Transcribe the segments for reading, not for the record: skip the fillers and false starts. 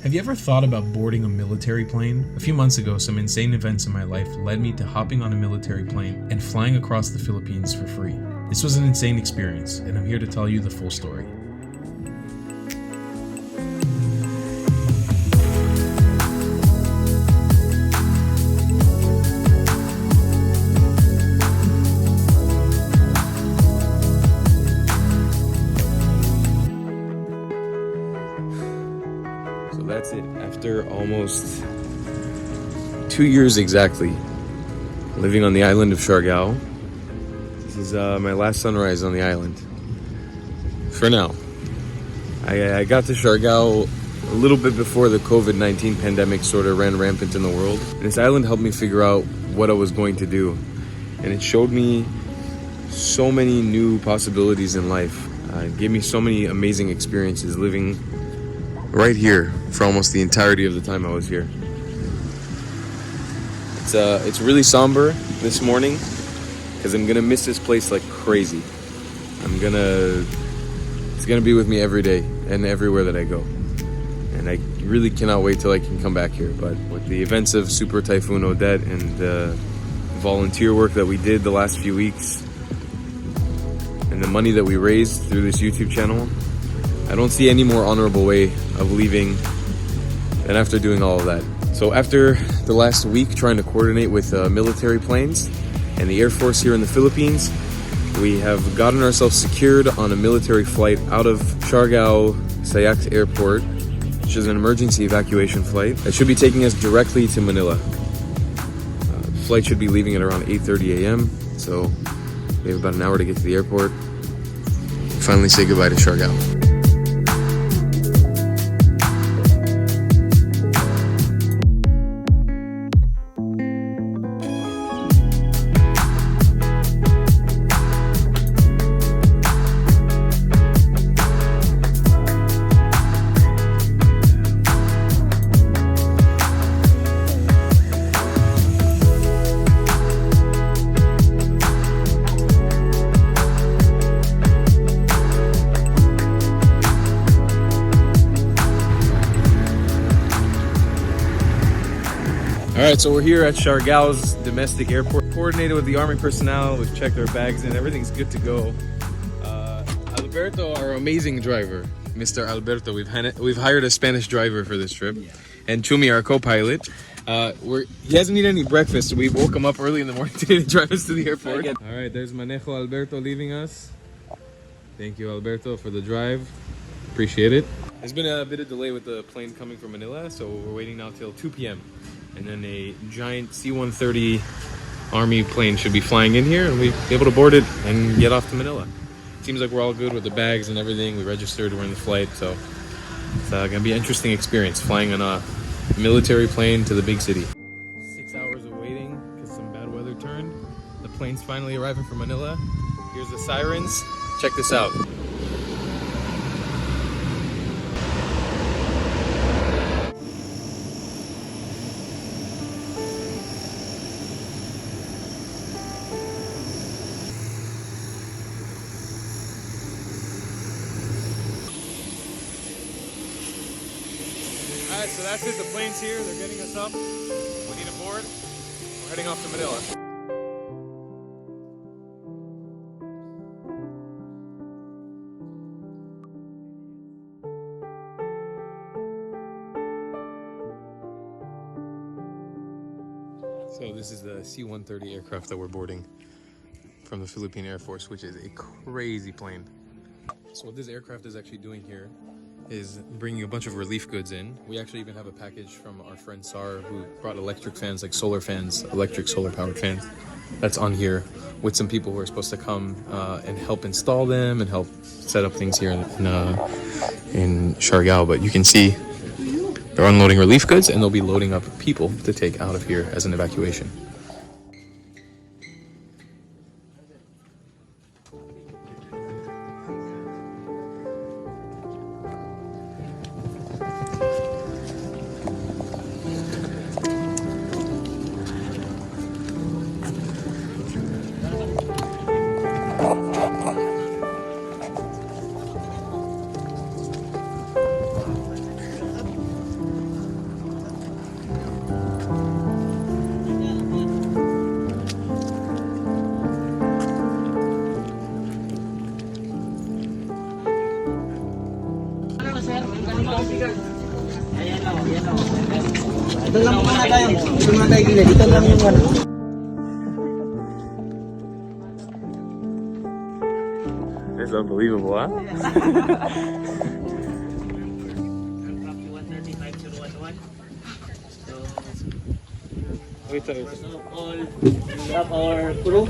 Have you ever thought about boarding a military plane? A few months ago, some insane events in my life led me to hopping on a military plane and flying across the Philippines for free. This was an insane experience, and I'm here to tell you the full story. That's it. After almost 2 years exactly living on the island of Siargao, this is my last sunrise on the island. For now. I got to Siargao a little bit before the COVID-19 pandemic sort of ran rampant in the world. And this island helped me figure out what I was going to do. And it showed me so many new possibilities in life. It gave me so many amazing experiences living right here for almost the entirety of the time I was here. It's really somber this morning because I'm gonna miss this place like crazy. It's gonna be with me every day and everywhere that I go. And I really cannot wait till I can come back here. But with the events of Super Typhoon Odette and the volunteer work that we did the last few weeks and the money that we raised through this YouTube channel, I don't see any more honorable way of leaving than after doing all of that. So after the last week trying to coordinate with military planes and the Air Force here in the Philippines, we have gotten ourselves secured on a military flight out of Siargao Sayac Airport, which is an emergency evacuation flight that should be taking us directly to Manila. The flight should be leaving at around 8:30 a.m. So we have about an hour to get to the airport. Finally say goodbye to Siargao. Alright, so we're here at Siargao's domestic airport, coordinated with the army personnel. We've checked our bags and everything's good to go. Alberto, our amazing driver, Mr. Alberto, we've hired a Spanish driver for this trip, and Chumi, our co-pilot. He hasn't eaten any breakfast, so we woke him up early in the morning today to drive us to the airport. Alright, there's Manejo Alberto leaving us. Thank you, Alberto, for the drive. Appreciate it. There's been a bit of delay with the plane coming from Manila, so we're waiting now till 2 p.m. And then a giant C130 army plane should be flying in here, and we'll be able to board it and get off to Manila. Seems like we're all good with the bags and everything. We registered, we're in the flight, so it's gonna be an interesting experience flying on a military plane to the big city. 6 hours of waiting because some bad weather turned. The plane's finally arriving from Manila. Here's the sirens. Check this out. Alright, so that's it. The plane's here. They're getting us up. We need a board. We're heading off to Manila. So this is the C130 aircraft that we're boarding from the Philippine Air Force, which is a crazy plane. So what this aircraft is actually doing here is bringing a bunch of relief goods in. We actually even have a package from our friend Sar, who brought electric fans, like solar fans, electric solar powered fans. That's on here with some people who are supposed to come and help install them and help set up things here in Siargao. But you can see they're unloading relief goods, and they'll be loading up people to take out of here as an evacuation. Ito lang muna tayo. Ito muna tayo gilid. Dito lang yung ano. It's unbelievable, huh? Wait, sorry. First of all, we have our crew.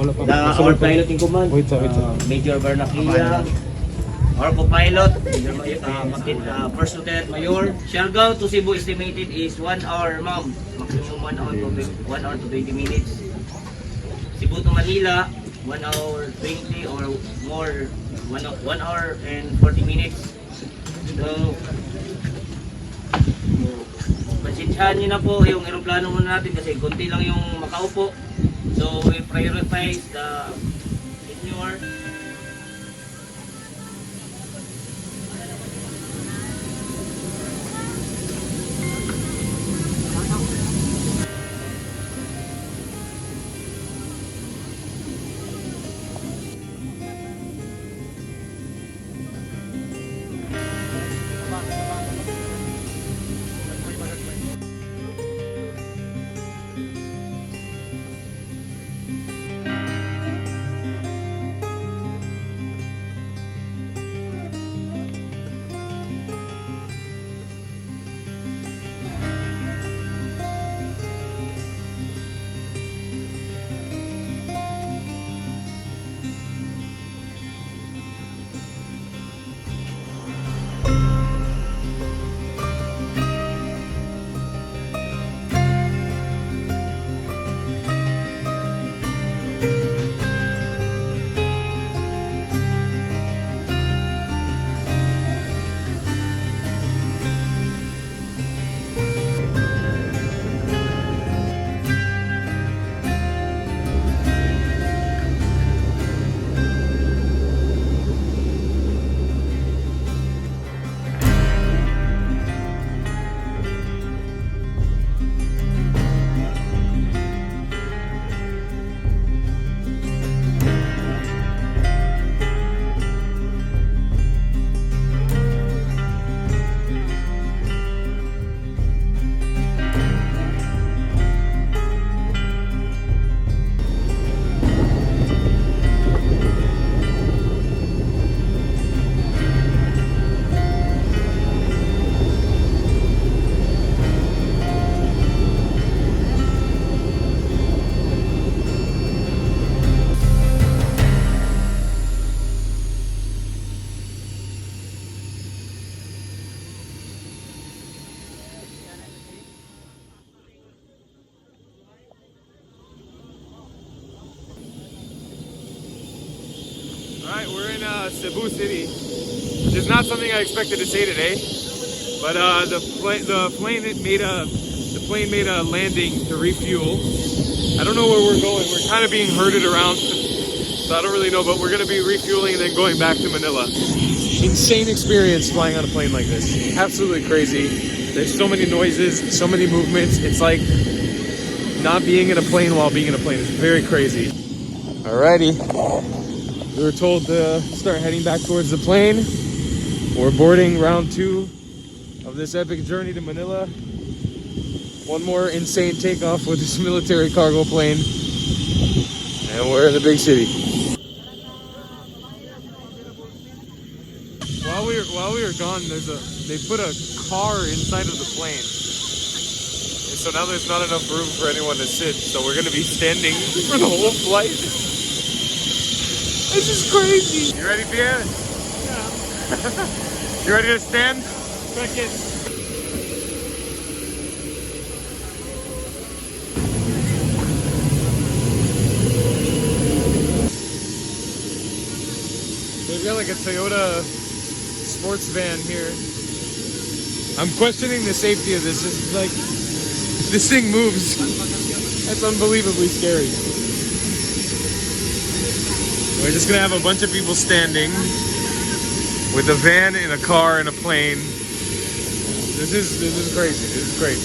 Our pilot in command. Major Barnaquilla. Our co-pilot, First Lieutenant Mayor. Siargao to Cebu estimated is 1 hour, ma'am. Maximum 1 hour to 20 minutes. Cebu to Manila, 1 hour 20 or more, 1 hour and 40 minutes. So, pasensyahan nyo na po yung aeroplano muna natin kasi konti lang yung makaupo. So, we prioritize the senior. Alright, we're in Cebu City. Which is not something I expected to say today. But the plane made a landing to refuel. I don't know where we're going. We're kind of being herded around. So I don't really know, but we're gonna be refueling and then going back to Manila. Insane experience flying on a plane like this. Absolutely crazy. There's so many noises, so many movements. It's like not being in a plane while being in a plane. It's very crazy. Alrighty. We were told to start heading back towards the plane. We're boarding round 2 of this epic journey to Manila. One more insane takeoff with this military cargo plane. And we're in the big city. While we were gone, they put a car inside of the plane. And so now there's not enough room for anyone to sit. So we're gonna be standing for the whole flight. This is crazy. You ready, Vedya? Yeah. You ready to stand? Second. They've got like a Toyota sports van here. I'm questioning the safety of this. It's like, this thing moves. That's unbelievably scary. We're just gonna have a bunch of people standing with a van and a car and a plane. This is crazy. This is great.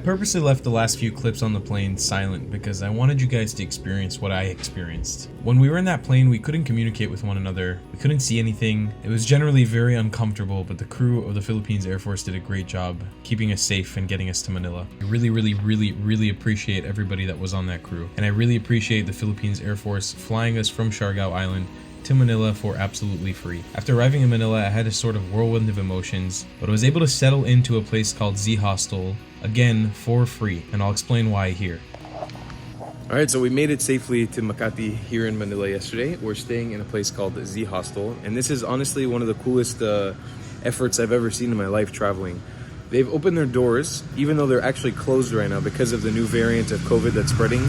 purposely left the last few clips on the plane silent because I wanted you guys to experience what I experienced. When we were in that plane, we couldn't communicate with one another, we couldn't see anything. It was generally very uncomfortable, but the crew of the Philippines Air Force did a great job keeping us safe and getting us to Manila. I really appreciate everybody that was on that crew, and I really appreciate the Philippines Air Force flying us from Siargao Island to Manila for absolutely free. After arriving in Manila, I had a sort of whirlwind of emotions, but I was able to settle into a place called Z Hostel, again for free, and I'll explain why here. Alright, so we made it safely to Makati here in Manila yesterday. We're staying in a place called Z Hostel, and this is honestly one of the coolest efforts I've ever seen in my life traveling. They've opened their doors, even though they're actually closed right now because of the new variant of COVID that's spreading.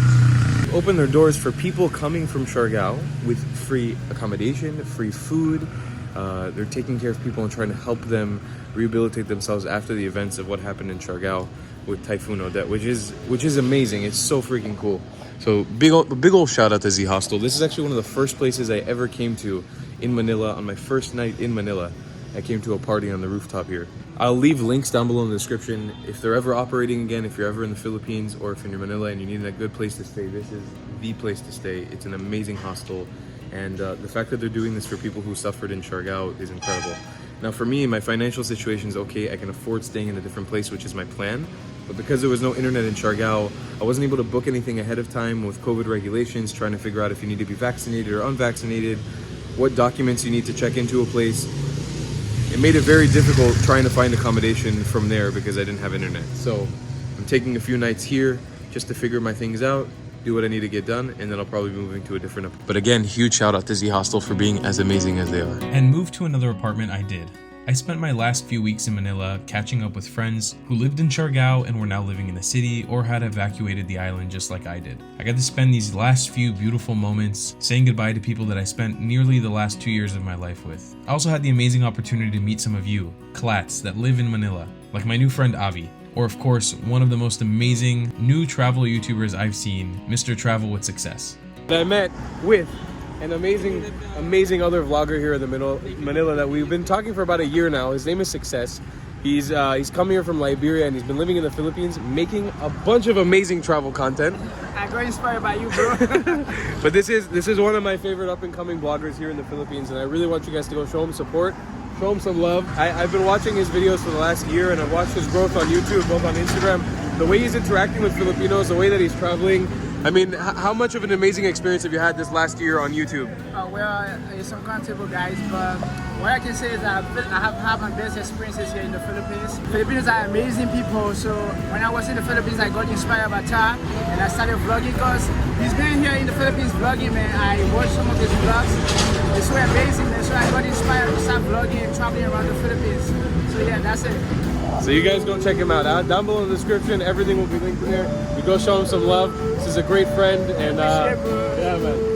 Open their doors for people coming from Siargao with free accommodation, free food. They're taking care of people and trying to help them rehabilitate themselves after the events of what happened in Siargao with Typhoon Odette, which is amazing. It's so freaking cool. So big old shout out to Z Hostel. This is actually one of the first places I ever came to in Manila. On my first night in Manila, I came to a party on the rooftop here. I'll leave links down below in the description. If they're ever operating again, if you're ever in the Philippines or if you're in Manila and you need a good place to stay, this is the place to stay. It's an amazing hostel. And the fact that they're doing this for people who suffered in Siargao is incredible. Now for me, my financial situation is okay. I can afford staying in a different place, which is my plan. But because there was no internet in Siargao, I wasn't able to book anything ahead of time with COVID regulations, trying to figure out if you need to be vaccinated or unvaccinated, what documents you need to check into a place. It made it very difficult trying to find accommodation from there because I didn't have internet. So I'm taking a few nights here just to figure my things out, do what I need to get done, and then I'll probably be moving to a different. But again, huge shout out to Z Hostel for being as amazing as they are. And moved to another apartment I did. I spent my last few weeks in Manila catching up with friends who lived in Siargao and were now living in the city or had evacuated the island just like I did. I got to spend these last few beautiful moments saying goodbye to people that I spent nearly the last 2 years of my life with. I also had the amazing opportunity to meet some of you, Klats, that live in Manila, like my new friend Avi, or of course, one of the most amazing new travel YouTubers I've seen, Mr. Travel with Success. I met with an amazing other vlogger here in the Manila that we've been talking for about a year now. His name is Success. He's come here from Liberia and he's been living in the Philippines, making a bunch of amazing travel content. I got inspired by you, bro. But this is one of my favorite up and coming bloggers here in the Philippines, and I really want you guys to go show him support, show him some love. I've been watching his videos for the last year, and I've watched his growth on YouTube, both on Instagram, the way he's interacting with Filipinos, the way that he's traveling. I mean, how much of an amazing experience have you had this last year on YouTube? Well, it's uncomfortable, guys, but what I can say is that I have had my best experiences here in the Philippines. Filipinos are amazing people, so when I was in the Philippines, I got inspired by Ta, and I started vlogging because he's been here in the Philippines vlogging, man. I watched some of his vlogs. It's so amazing, man, so I got inspired to start vlogging and traveling around the Philippines. So yeah, that's it. So you guys go check him out. Down below in the description, everything will be linked in there. You go show him some love. This is a great friend, and yeah, man.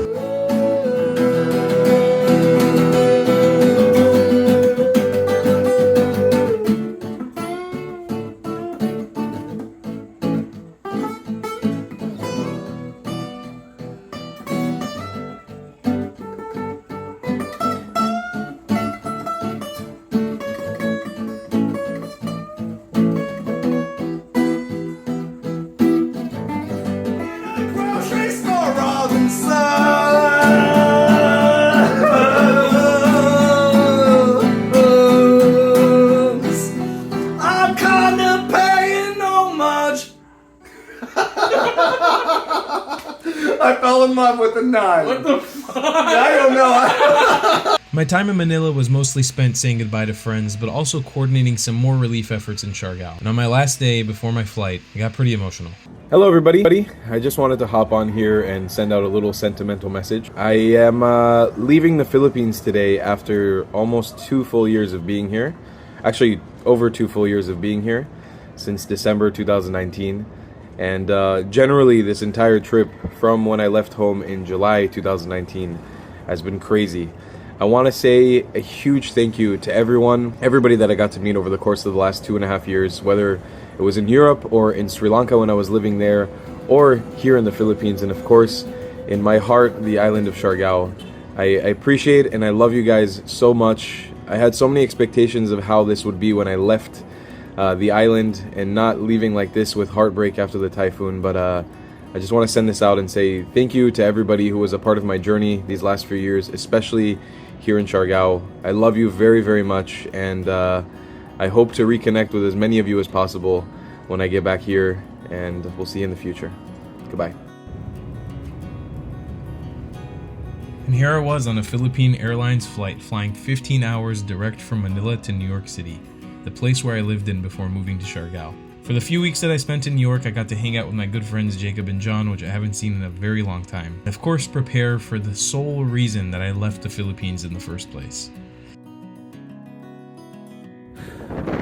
I fell in love with a knife. What the fuck? I don't know. My time in Manila was mostly spent saying goodbye to friends, but also coordinating some more relief efforts in Siargao. And on my last day before my flight, I got pretty emotional. Hello everybody. I just wanted to hop on here and send out a little sentimental message. I am leaving the Philippines today after almost 2 full years of being here. Actually, over 2 full years of being here since December 2019. And generally, this entire trip from when I left home in July 2019 has been crazy. I want to say a huge thank you to everybody that I got to meet over the course of the last 2.5 years, whether it was in Europe or in Sri Lanka when I was living there, or here in the Philippines, and of course, in my heart, the island of Siargao. I appreciate and I love you guys so much. I had so many expectations of how this would be when I left the island and not leaving like this with heartbreak after the typhoon. But I just want to send this out and say thank you to everybody who was a part of my journey these last few years, especially here in Siargao. I love you very, very much, and I hope to reconnect with as many of you as possible when I get back here, and we'll see you in the future. Goodbye. And here I was on a Philippine Airlines flight flying 15 hours direct from Manila to New York City, the place where I lived in before moving to Siargao. For the few weeks that I spent in New York, I got to hang out with my good friends Jacob and John, which I haven't seen in a very long time. And of course, prepare for the sole reason that I left the Philippines in the first place.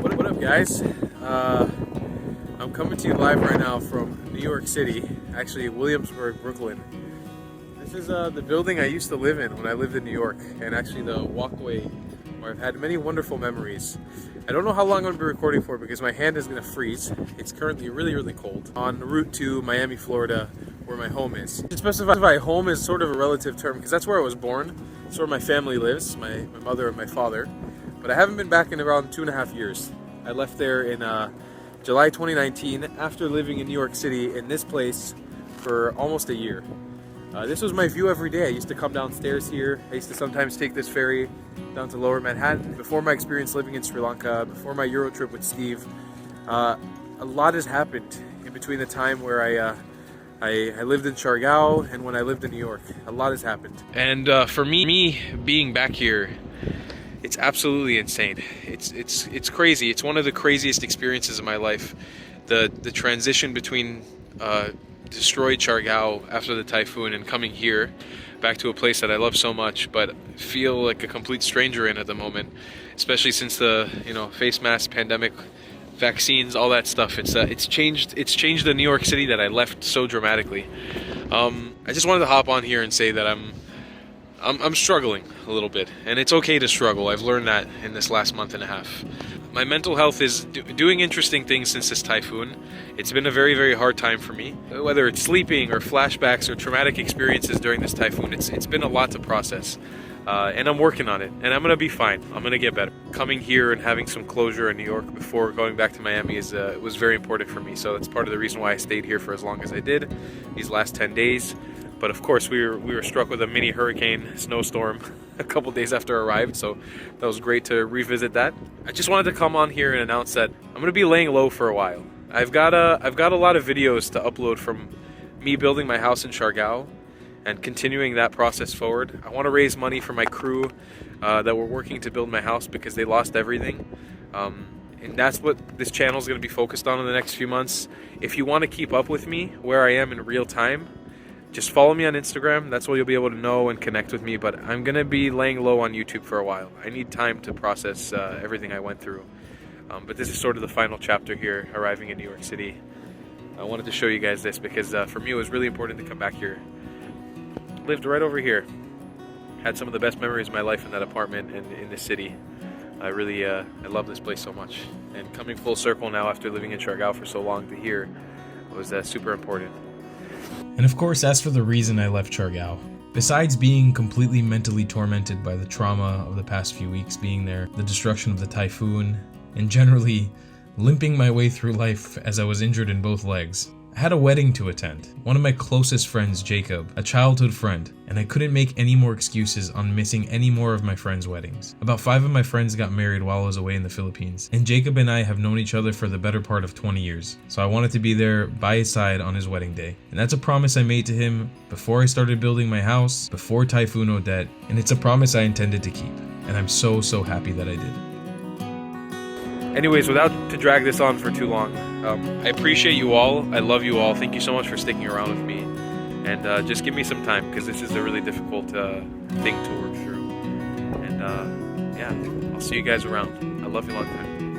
What up, guys? I'm coming to you live right now from New York City, actually Williamsburg, Brooklyn. This is the building I used to live in when I lived in New York, and actually the walkway where I've had many wonderful memories. I don't know how long I'm going to be recording for because my hand is going to freeze. It's currently really, really cold. En route to Miami, Florida, where my home is. To specify, home is sort of a relative term because that's where I was born. It's where my family lives, my mother and my father. But I haven't been back in around 2.5 years. I left there in July 2019 after living in New York City in this place for almost a year. This was my view every day. I used to come downstairs here. I used to sometimes take this ferry down to Lower Manhattan. Before my experience living in Sri Lanka, before my Euro trip with Steve, a lot has happened in between the time where I lived in Siargao and when I lived in New York. A lot has happened. And for me being back here, it's absolutely insane. It's crazy. It's one of the craziest experiences of my life. The transition between destroyed Siargao after the typhoon and coming here back to a place that I love so much but feel like a complete stranger in at the moment, especially since the face mask, pandemic, vaccines, all that stuff. It's changed the New York City that I left so dramatically. I just wanted to hop on here and say that I'm struggling a little bit, and it's okay to struggle. I've learned that in this last month and a half. My mental health is doing interesting things since this typhoon. It's been a very, very hard time for me. Whether it's sleeping or flashbacks or traumatic experiences during this typhoon, it's been a lot to process. And I'm working on it, and I'm gonna be fine. I'm gonna get better. Coming here and having some closure in New York before going back to Miami was very important for me. So that's part of the reason why I stayed here for as long as I did, these last 10 days. But of course, we were struck with a mini hurricane snowstorm a couple days after I arrived, so that was great to revisit that. I just wanted to come on here and announce that I'm going to be laying low for a while. I've got a lot of videos to upload from me building my house in Siargao and continuing that process forward. I want to raise money for my crew that were working to build my house because they lost everything. And that's what this channel is going to be focused on in the next few months. If you want to keep up with me where I am in real time, just follow me on Instagram. That's where you'll be able to know and connect with me. But I'm going to be laying low on YouTube for a while. I need time to process everything I went through. But this is sort of the final chapter here, arriving in New York City. I wanted to show you guys this because for me it was really important to come back here. Lived right over here. Had some of the best memories of my life in that apartment and in this city. I really I love this place so much. And coming full circle now after living in Siargao for so long to here was super important. And of course, as for the reason I left Siargao, besides being completely mentally tormented by the trauma of the past few weeks being there, the destruction of the typhoon, and generally limping my way through life as I was injured in both legs, I had a wedding to attend. One of my closest friends, Jacob, a childhood friend, and I couldn't make any more excuses on missing any more of my friends' weddings. About 5 of my friends got married while I was away in the Philippines, and Jacob and I have known each other for the better part of 20 years, so I wanted to be there by his side on his wedding day. And that's a promise I made to him before I started building my house, before Typhoon Odette, and it's a promise I intended to keep, and I'm so happy that I did. Anyways, without to drag this on for too long, I appreciate you all. I love you all. Thank you so much for sticking around with me. And just give me some time because this is a really difficult thing to work through. And yeah, I'll see you guys around. I love you long time.